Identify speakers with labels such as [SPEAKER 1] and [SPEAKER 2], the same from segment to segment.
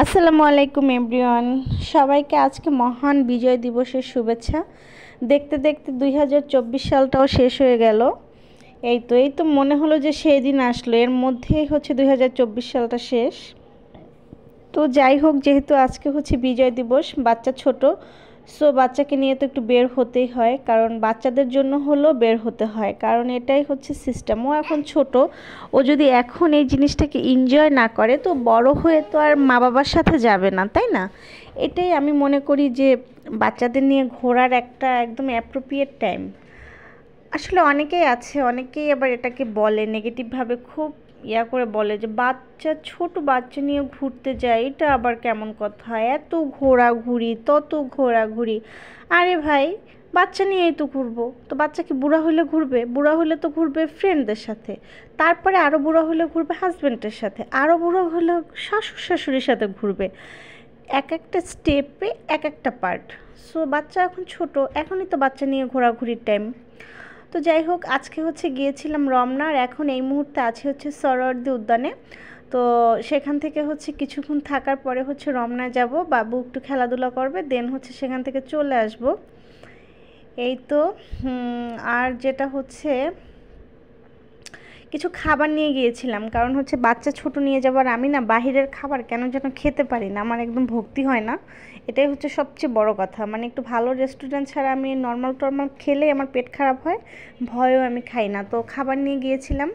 [SPEAKER 1] আসসালামু আলাইকুম এভরিওয়ান। সবাইকে আজকে মহান বিজয় দিবসের শুভেচ্ছা। দেখতে দেখতে 2024 সালটাও শেষ হয়ে গেল। এই তো মনে হলো যে সেই দিন আসলো, এর মধ্যেই হচ্ছে 2024 সালটা শেষ। তো যাই হোক, যেহেতু আজকে হচ্ছে বিজয় দিবস, বাচ্চা ছোট, সো বাচ্চাকে নিয়ে তো একটু বের হতেই হয়, কারণ বাচ্চাদের জন্য হলো বের হতে হয়, কারণ এটাই হচ্ছে সিস্টেম। ও এখন ছোট, ও যদি এখন এই জিনিসটাকে এনজয় না করে তো বড় হয়ে তো আর মা বাবার সাথে যাবে না, তাই না? এটাই আমি মনে করি যে বাচ্চাদের নিয়ে ঘোরার একটা একদম অ্যাপ্রোপ্রিয়েট টাইম। আসলে অনেকেই আছে, অনেকেই আবার এটাকে বলে নেগেটিভভাবে, খুব করে বলে যে ছোট বাচ্চা নিয়ে ঘুরতে যায়, এটা আবার কেমন কথা, এত ঘোরাঘুরি তত ঘোরাঘুরি। আরে ভাই, বাচ্চা নিয়েই তো ঘুরবো, তো বাচ্চা কি বুড়া হলে ঘুরবে? বুড়া হলে তো ঘুরবে ফ্রেন্ডদের সাথে, তারপরে আরও বুড়া হলে ঘুরবে হাজব্যান্ডের সাথে, আরও বুড়ো হলে শ্বশুর শাশুড়ির সাথে ঘুরবে। এক একটা স্টেপে এক একটা পার্ট। সো বাচ্চা এখন ছোট, এখনই তো বাচ্চা নিয়ে ঘোরাঘুরির টাইম। তো যাই হোক, আজকে হচ্ছে গিয়েছিলাম রমনা, আর এখন এই মুহূর্তে আছে হচ্ছে সোহরাওয়ার্দী উদ্যানে। তো সেখান থেকে হচ্ছে কিছুক্ষণ থাকার পরে হচ্ছে রমনায় যাব, বাবু একটু খেলাধুলা করবে, দেন হচ্ছে সেখান থেকে চলে আসব। এই তো আর যেটা হচ্ছে, কিছু খাবার নিয়ে গিয়েছিলাম, কারণ হচ্ছে বাচ্চা ছোট নিয়ে যাবার, আমি না বাহিরের খাবার কেন যেন খেতে পারি না, আমার একদম ভক্তি হয় না। এটাই হচ্ছে সবচেয়ে বড় কথা, মানে একটু ভালো রেস্টুরেন্ট ছাড়া আমি নর্মাল খেলে আমার পেট খারাপ হয়, ভয়েও আমি খাই না। তো খাবার নিয়ে গিয়েছিলাম,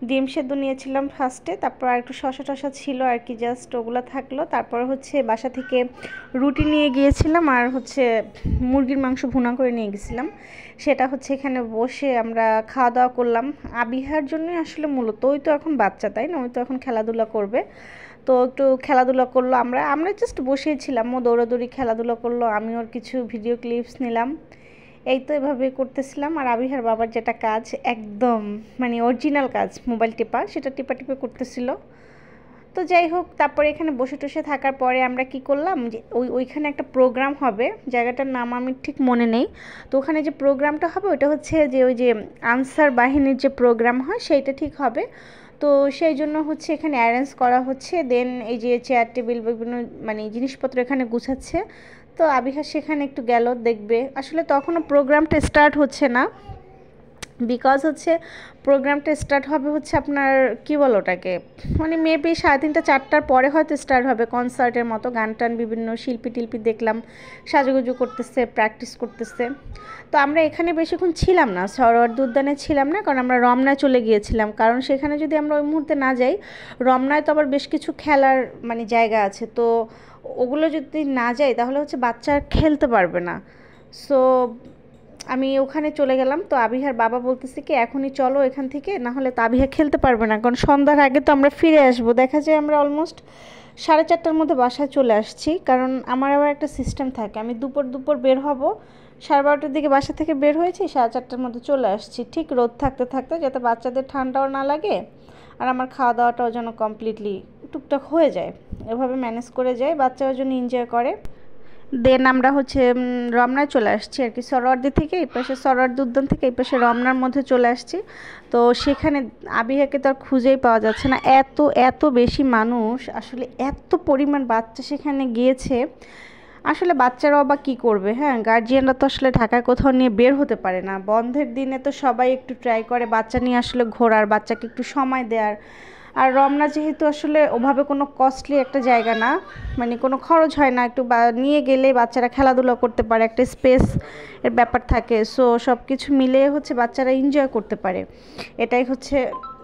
[SPEAKER 1] ডিম সেদ্ধ নিয়েছিলাম ফার্স্টে, তারপর আর একটু শসা টসা ছিল আর কি, জাস্ট ওগুলো থাকলো। তারপর হচ্ছে বাসা থেকে রুটি নিয়ে গিয়েছিলাম, আর হচ্ছে মুরগির মাংস ভুনা করে নিয়ে গেছিলাম। সেটা হচ্ছে এখানে বসে আমরা খাওয়া দাওয়া করলাম। আবিহার জন্যই আসলে মূলত, ওই তো এখন বাচ্চা, তাই না? ওই তো এখন খেলাধুলা করবে, তো একটু খেলাধুলা করলো। আমরা জাস্ট বসেই ছিলাম, ও দৌড়াদৌড়ি খেলাধুলা করলো, আমি ওর কিছু ভিডিও ক্লিপস নিলাম। এই তো এভাবে করতেছিলাম। আর আবিহার বাবার যেটা কাজ, একদম মানে অরিজিনাল কাজ, মোবাইল টেপা, সেটা টিপে করতেছিল। তো যাই হোক, তারপরে এখানে বসে টসে থাকার পরে আমরা কি করলাম, যে ওইখানে একটা প্রোগ্রাম হবে, জায়গাটার নাম আমি ঠিক মনে নেই। তো ওখানে যে প্রোগ্রামটা হবে ওটা হচ্ছে যে ওই যে আনসার বাহিনীর যে প্রোগ্রাম হয় সেইটা ঠিক হবে। তো সেই জন্য হচ্ছে এখানে অ্যারেঞ্জ করা হচ্ছে, দেন এই যে চেয়ার টেবিল বিভিন্ন মানে জিনিসপত্র এখানে গুছাচ্ছে। তো আবিহা সেখানে একটু গেল দেখবে, আসলে তখনও প্রোগ্রামটা স্টার্ট হচ্ছে না, বিকজ হচ্ছে প্রোগ্রামটা স্টার্ট হবে হচ্ছে আপনার কী বলো ওটাকে, মানে মেবি 3:30-4টার পরে হয়তো স্টার্ট হবে, কনসার্টের মতো গান টান বিভিন্ন শিল্পী টিল্পী দেখলাম সাজুগুজু করতেছে, প্র্যাকটিস করতেছে। তো আমরা এখানে বেশিক্ষণ ছিলাম না, সোহরাওয়ার্দী উদ্যানে ছিলাম না, কারণ আমরা রমনায় চলে গিয়েছিলাম, কারণ সেখানে যদি আমরা ওই মুহূর্তে না যাই, রমনায় তো আবার বেশ কিছু খেলার মানে জায়গা আছে, তো ওগুলো যদি না যাই তাহলে হচ্ছে বাচ্চা খেলতে পারবে না। সো আমি ওখানে চলে গেলাম। তো আবিহার বাবা বলতেছে কি এখনই চলো এখান থেকে, না হলে তো আবিহা খেলতে পারবে না, কারণ সন্ধ্যার আগে তো আমরা ফিরে আসবো। দেখা যায় আমরা অলমোস্ট 4:30টার মধ্যে বাসায় চলে আসছি, কারণ আমার আবার একটা সিস্টেম থাকে, আমি দুপুর বের হব, 12:30টার দিকে বাসা থেকে বের হয়েছি, 4:30টার মধ্যে চলে আসছি, ঠিক রোদ থাকতে থাকতে, যাতে বাচ্চাদের ঠান্ডাও না লাগে আর আমার খাওয়া দাওয়াটাও যেন কমপ্লিটলি টুকটাক হয়ে যায়, এভাবে ম্যানেজ করে যায়, বাচ্চারা যেন এনজয় করে। দেন আমরা হচ্ছে রমনায় চলে আসছি আর কি, সোহরাওয়ার্দী থেকে এই পাশে, সোহরাওয়ার্দী উদ্যান থেকে এই পাশে রমনার মধ্যে চলে আসছি। তো সেখানে আবিহাকে তো আর খুঁজেই পাওয়া যাচ্ছে না, এত বেশি মানুষ, আসলে এত পরিমাণ বাচ্চা সেখানে গিয়েছে। আসলে বাচ্চারাও বা কী করবে, হ্যাঁ, গার্জিয়ানরা তো আসলে ঢাকায় কোথাও নিয়ে বের হতে পারে না, বন্ধের দিনে তো সবাই একটু ট্রাই করে বাচ্চা নিয়ে আসলে ঘোরার, বাচ্চাকে একটু সময় দেওয়ার। আর রমনা যেহেতু আসলে ওভাবে কোনো কস্টলি একটা জায়গা না, মানে কোনো খরচ হয় না, একটু নিয়ে গেলে বাচ্চারা খেলাধুলা করতে পারে, একটা স্পেস এর ব্যাপার থাকে, সো সব কিছু মিলিয়ে হচ্ছে বাচ্চারা এনজয় করতে পারে, এটাই হচ্ছে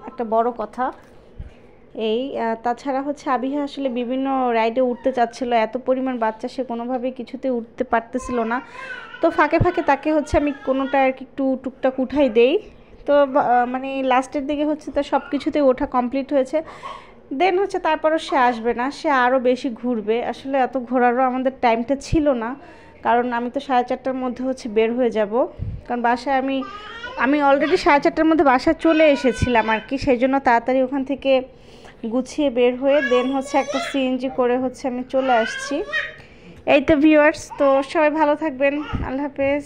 [SPEAKER 1] একটা বড় কথা। তাছাড়া হচ্ছে আবিহা আসলে বিভিন্ন রাইডে উঠতে চাচ্ছিল, এত পরিমাণ বাচ্চা, সে কোনোভাবেই কিছুতে উঠতে পারতেছিল না। তো ফাঁকে ফাঁকে তাকে হচ্ছে আমি কোনোটা আর কি একটু টুকটাক উঠাই দেই। তো মানে লাস্টের দিকে হচ্ছে তার সব কিছুতেই ওঠা কমপ্লিট হয়েছে। দেন হচ্ছে তারপরও সে আসবে না, সে আরও বেশি ঘুরবে, আসলে এত ঘোরারও আমাদের টাইমটা ছিল না, কারণ আমি তো 4:30টার মধ্যে হচ্ছে বের হয়ে যাব, কারণ বাসায় আমি অলরেডি 4:30টার মধ্যে বাসায় চলে এসেছিলাম আর কি, সেই জন্য তাড়াতাড়ি ওখান থেকে গুছিয়ে বের হয়ে দেন হচ্ছে একটা সিএনজি করে হচ্ছে আমি চলে আসছি। এই তো ভিউয়ার্স, তো সবাই ভালো থাকবেন, আল্লাহ হাফেজ।